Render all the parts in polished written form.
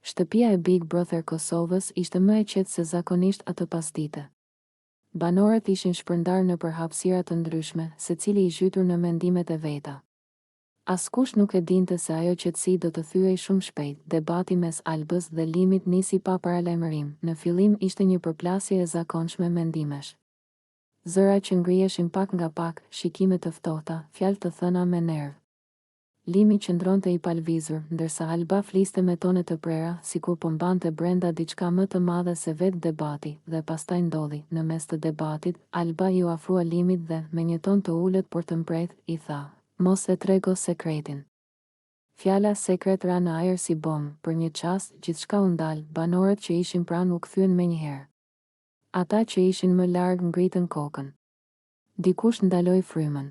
Shtëpia e Big Brother Kosovës ishte më e qetë se zakonisht atë pasdite. Banorët ishin shpërndarë në përhapësira të ndryshme, secili i zhytur në mendimet e veta. Askush nuk e dinte se ajo qetësi do të thyej shumë shpejt. Debati mes Albës dhe Limit nisi pa paralajmërim. Në fillim ishte një përplasje e zakonshme mendimesh. Zëra që ngriheshin pak nga pak, shikime të ftohta, fjalë të thëna me nerv. Limi qëndronte i palvizur, ndërsa Alba fliste me tone të prera, sikur po mbante brenda diçka më të madhe se vetë debati, dhe pastaj ndodhi. Në mes të debatit, Alba ju afrua Limit dhe, me një ton të ulët por të mprejtë, i tha: "Mos e trego sekretin." Fjala sekret ra në ajër si bomë, për një çast, gjithçka u ndal. Banorët që ishin pranë u kthyen menjëherë. Ata që ishin më larg ngritën kokën. Dikush ndaloi frymën.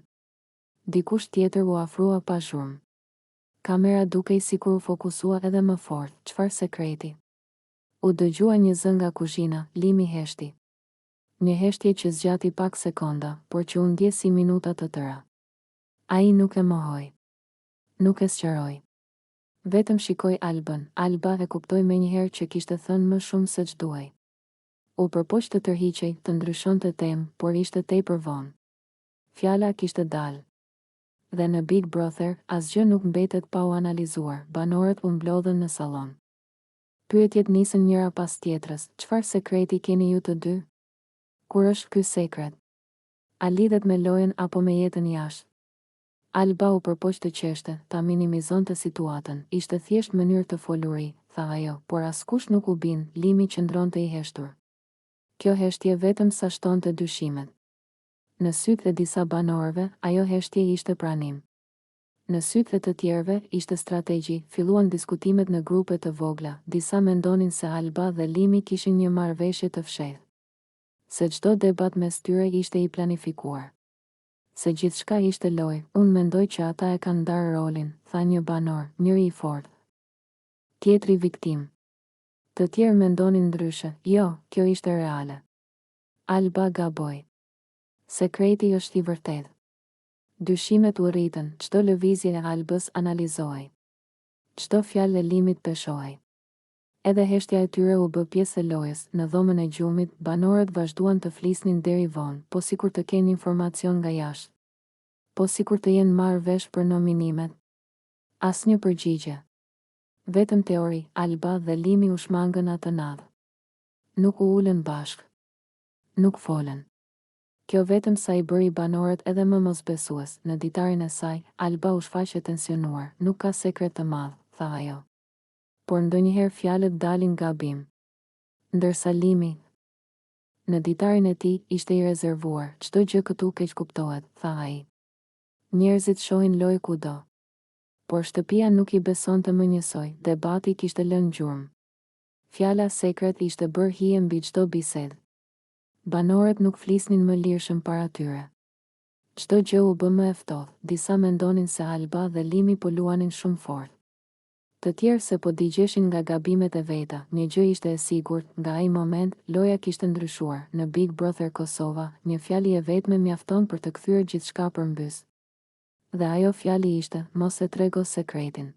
Dikush tjetër u afrua pa zhurmë. Kamera dukej sikur u fokusua edhe më fort. Çfarë sekreti? U dëgjua një zë nga kuzhina. Limi heshti. Një heshtje që zgjati pak sekonda, por që u ndje si minuta të tëra. Ai nuk e mohoi. Nuk e sqaroi. Vetëm shikoi Albën. Alba e kuptoi menjëherë që kishte thënë më shumë se ç'duhej. U përpoq të tërhiqej, të ndryshonte temë, por ishte tepër vonë. Fjala kishte dalë. Dhe në Big Brother, asgjë nuk mbetet pa u analizuar. Banorët u mblodhën në sallon. Pyetjet nisën njëra pas tjetrës. Çfarë sekreti keni ju të dy? Kur është ky sekret? A lidhet me lojën apo me jetën jashtë? Alba u përpoq të qeshte, ta minimizonte situatën. Ishte thjesht mënyrë të foluri, tha ajo, por askush nuk u bin. Limi qëndronte i heshtur. Kjo heshtje vetëm sa shtonte dyshimet. Në sytë e disa banorëve, ajo heshtje ishte pranim. Në sytë e të tjerëve, ishte strategji. Filluan diskutimet në grupe të vogla. Disa mendonin se Alba dhe Limi kishin një marrëveshje të fshehtë. Se çdo debat mes tyre ishte i planifikuar. Se gjithçka ishte lojë. Unë mendoj që ata e kanë ndarë rolin, tha një banor, njëri i fortë. Tjetri viktim. Të tjerë mendonin ndryshe. Jo, kjo ishte reale. Alba gaboi. Sekreti është i vërtetë. Dyshimet u rritën, çdo lëvizje e Albës analizohej. Çdo fjalë e Limit peshohej. Edhe heshtja e tyre u bë pjesë e lojës. Në dhomën e gjumit, banorët vazhduan të flisnin deri vonë, po sikur të kenë informacion nga jashtë. Po sikur të jenë marrë vesh për nominimet. Asnjë përgjigje. Vetëm teori. Alba dhe Limi u shmangën atë natë. Nuk u ulën bashkë. Nuk folën. Kjo vetëm sa i bëri banorët edhe më mosbesues. Në ditarin e saj, Alba u shfaqe tensionuar. Nuk ka sekret të madh, tha ajo. Por ndonjëherë fjalët dalin gabim. Ndërsa Limi, në ditarin e tij, ishte i rezervuar. Çdo gjë këtu keq kuptohet, tha ai. Njerëzit shohin lojë kudo. Por shtëpia nuk i besonte më njësoj. Debati kishte lënë gjurmë. Fjala sekret ishte bërë hije mbi çdo bisedë. Banorët nuk flisnin më lirshëm para tyre. Çdo gjë u bë më e ftohtë. Disa mendonin se Alba dhe Limi po luanin shumë fort. Të tjerë se po digjeshin nga gabimet e veta. Një gjë ishte e sigurt, nga ai moment, loja kishte ndryshuar. Në Big Brother Kosova, një fjali e vetme mjafton për të kthyer gjithçka përmbys. Dhe ajo fjali ishte: mos e trego sekretin.